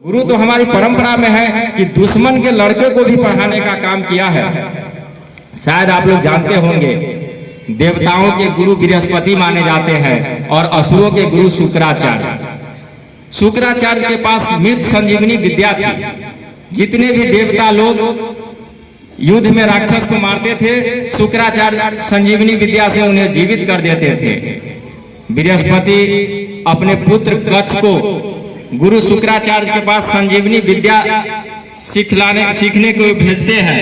गुरु तो हमारी परंपरा में है कि दुश्मन के लड़के को भी पढ़ाने का काम किया है। शायद आप लोग जानते होंगे, देवताओं के गुरु बृहस्पति माने जाते हैं और असुरों के गुरु शुक्राचार्य। शुक्राचार्य के पास मृत संजीवनी विद्या थी। जितने भी देवता लोग युद्ध में राक्षस को मारते थे, शुक्राचार्य संजीवनी विद्या से उन्हें जीवित कर देते थे। बृहस्पति अपने पुत्र कच्छ को गुरु शुक्राचार्य के पास संजीवनी विद्या सीखने को भेजते हैं।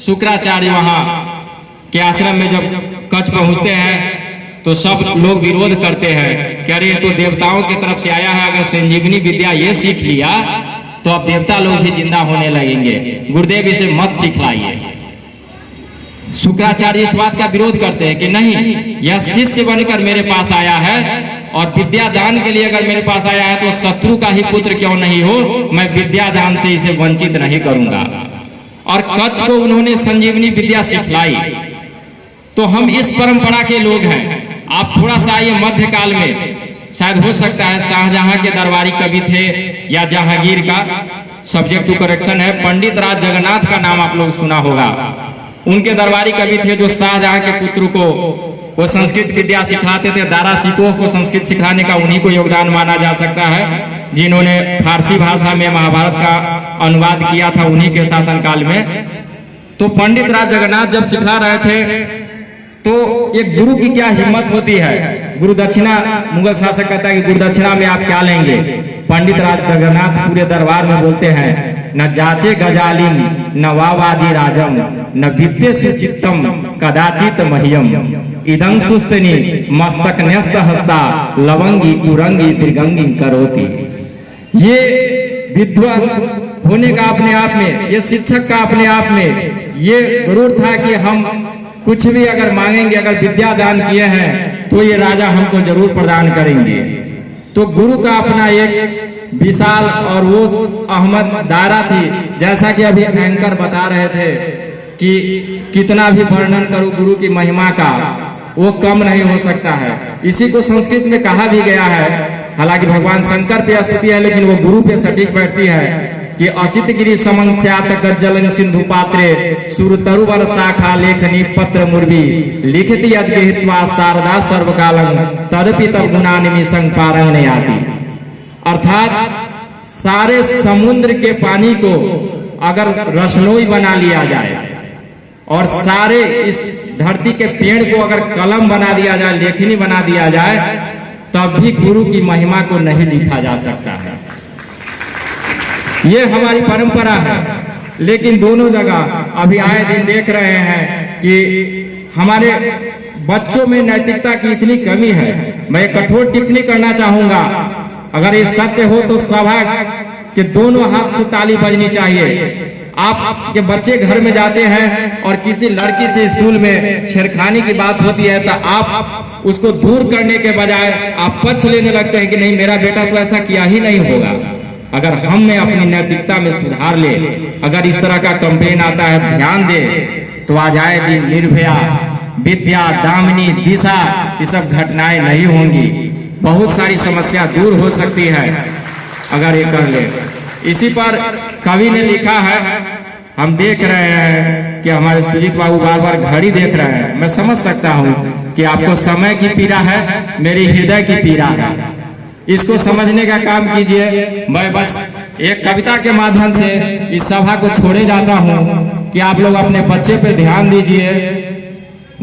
शुक्राचार्य वहां के आश्रम में जब कच्छ पहुंचते हैं तो सब लोग विरोध करते हैं कि अरे तो देवताओं की तरफ से आया है, अगर संजीवनी विद्या ये सीख लिया तो अब देवता लोग भी जिंदा होने लगेंगे, गुरुदेव इसे मत सिखलाइए। शुक्राचार्य इस बात का विरोध करते हैं कि नहीं, यह शिष्य बनकर मेरे पास आया है और विद्या दान के लिए अगर मेरे पास आया है तो शत्रु का ही पुत्र क्यों नहीं हो, मैं विद्या दान से इसे वंचित नहीं करूंगा। और कच्छ को उन्होंने संजीवनी विद्या सिखलाई। तो हम इस परंपरा के लोग हैं। आप थोड़ा सा आइए मध्यकाल में, शायद हो सकता है शाहजहां के दरबारी कवि थे या जहांगीर का, सब्जेक्ट टू करेक्शन है। पंडित राज जगन्नाथ का नाम आप लोग सुना होगा। उनके दरबारी कवि थे जो शाहजहां के पुत्र को वो संस्कृत विद्या सिखाते थे। दारा शिकोह को संस्कृत सिखाने का उन्हीं को योगदान माना जा सकता है, जिन्होंने फारसी भाषा में महाभारत का अनुवाद किया था उन्हीं के शासनकाल में। तो पंडित राज जगन्नाथ जब सिखा रहे थे तो एक गुरु की क्या हिम्मत होती है। गुरु दक्षिणा, मुगल शासक कहता है कि गुरु दक्षिणा में आप क्या लेंगे। पंडित राज जगन्नाथ पूरे दरबार में बोलते हैं, न जाचे गजालिम न वावाजी राजम न विद्य से चित्तम कदाचित महियम इदं सुस्तनी मस्तक न्यस्त हस्ता लवंगी कुरंगी त्रिगंगी करोति। ये विद्वान होने का अपने आप में, ये शिक्षक का अपने आप में ये गुरूर था कि हम कुछ भी अगर मांगेंगे, अगर विद्या दान किए हैं तो ये राजा हमको जरूर प्रदान करेंगे। तो गुरु का अपना एक विशाल और वो अहमद दायरा थी। जैसा कि अभी एंकर बता रहे थे कि कितना भी वर्णन करूं गुरु की महिमा का, वो कम नहीं हो सकता है। इसी को संस्कृत में कहा भी गया है, हालांकि भगवान शंकर पे स्तुति है लेकिन वो गुरु पे सटीक बैठती है कि असित गिरी समन स्यात गज्जलन सिंधु पात्रे सुर तरुवर शाखा लेखनी पत्र मुर्वी लिखित यद गृहीत्वा शारदा सर्वकालं तदपि तब गुणानिमिषं पारंग नहीं आती। अर्थात सारे समुद्र के पानी को अगर रसनोई बना लिया जाए और सारे इस धरती के पेड़ को अगर कलम बना दिया जाए, लेखनी बना दिया जाए, तब भी गुरु की महिमा को नहीं लिखा जा सकता है। ये हमारी परंपरा है। लेकिन दोनों जगह अभी आए दिन देख रहे हैं कि हमारे बच्चों में नैतिकता की इतनी कमी है। मैं कठोर टिप्पणी करना चाहूंगा, अगर ये सत्य हो तो सभा के दोनों हाथ से ताली बजनी चाहिए। आप के बच्चे घर में जाते हैं और किसी लड़की से स्कूल में छेड़खानी की बात होती है तो आप उसको दूर करने के बजाय आप पक्ष लेने लगते हैं कि नहीं, मेरा बेटा तो ऐसा किया ही नहीं होगा। अगर हम में अपनी नैतिकता में सुधार ले, अगर इस तरह का कंपेन आता है, ध्यान दे, तो आ जाएगी निर्भया, विद्या, दामिनी, दिशा, ये सब घटनाएं नहीं होंगी। बहुत सारी समस्या दूर हो सकती है अगर ये कर ले। इसी पर कवि ने लिखा है, हम देख रहे हैं कि हमारे सुजीत बाबू बार बार घड़ी देख रहे हैं। मैं समझ सकता हूँ कि आपको समय की पीड़ा है, मेरी हृदय की पीड़ा है। इसको समझने का काम कीजिए। मैं बस एक कविता के माध्यम से इस सभा को छोड़े जाता हूँ कि आप लोग अपने बच्चे पे ध्यान दीजिए।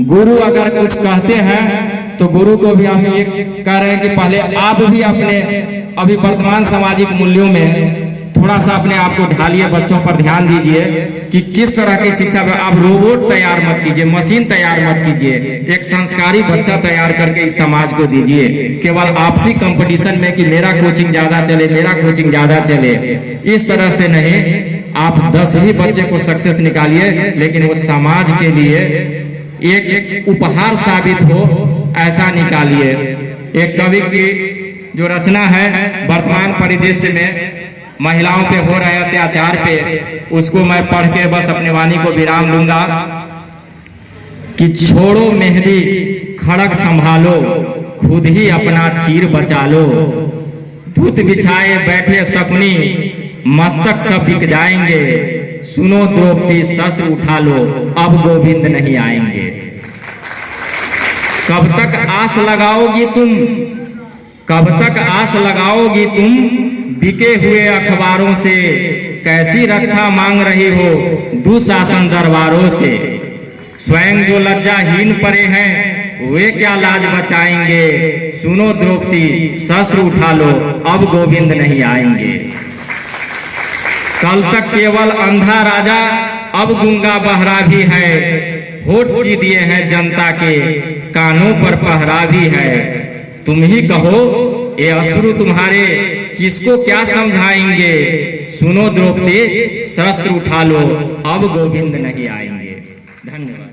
गुरु अगर कुछ कहते हैं तो गुरु को भी हम ये कह रहे हैं कि पहले आप भी अपने अभी वर्तमान सामाजिक मूल्यों में थोड़ा सा अपने आप को ढालिए, बच्चों पर ध्यान दीजिए कि किस तरह की शिक्षा में आप रोबोट तैयार मत कीजिए, मशीन तैयार मत कीजिए। एक संस्कारी बच्चा तैयार करके इस समाज को दीजिए। केवल आपसी कंपटीशन में कि मेरा कोचिंग ज्यादा चले, मेरा कोचिंग ज्यादा चले, इस तरह से नहीं। आप 10 ही बच्चे को सक्सेस निकालिए, लेकिन वो समाज के लिए एक उपहार साबित हो ऐसा निकालिए। एक कवि की जो रचना है वर्तमान परिदृश्य में महिलाओं पे हो रहे अत्याचार पे, उसको मैं पढ़ के बस अपने वाणी को विराम दूंगा कि छोड़ो मेहंदी खड़क संभालो, खुद ही अपना चीर बचा लो, धूत बिछाए बैठे सपनी, मस्तक सब बिक जाएंगे। सुनो द्रौपदी शस्त्र उठा लो, अब गोविंद नहीं आएंगे। कब तक आस लगाओगी तुम, कब तक आस लगाओगी तुम, बिके हुए अखबारों से। कैसी रक्षा मांग रही हो दुशासन दरबारों से। स्वयं जो लज्जाहीन पड़े हैं वे क्या लाज बचाएंगे। सुनो द्रौपदी शस्त्र उठा लो, अब गोविंद नहीं आएंगे। कल तक केवल अंधा राजा, अब गूंगा बहरा भी है। होठ सी दिए हैं जनता के, कानों पर पहरा भी है। तुम ही कहो ये अश्रु तुम्हारे किसको क्या समझाएंगे। सुनो द्रौपदी शस्त्र उठा लो, अब गोविंद नहीं आएंगे। धन्यवाद।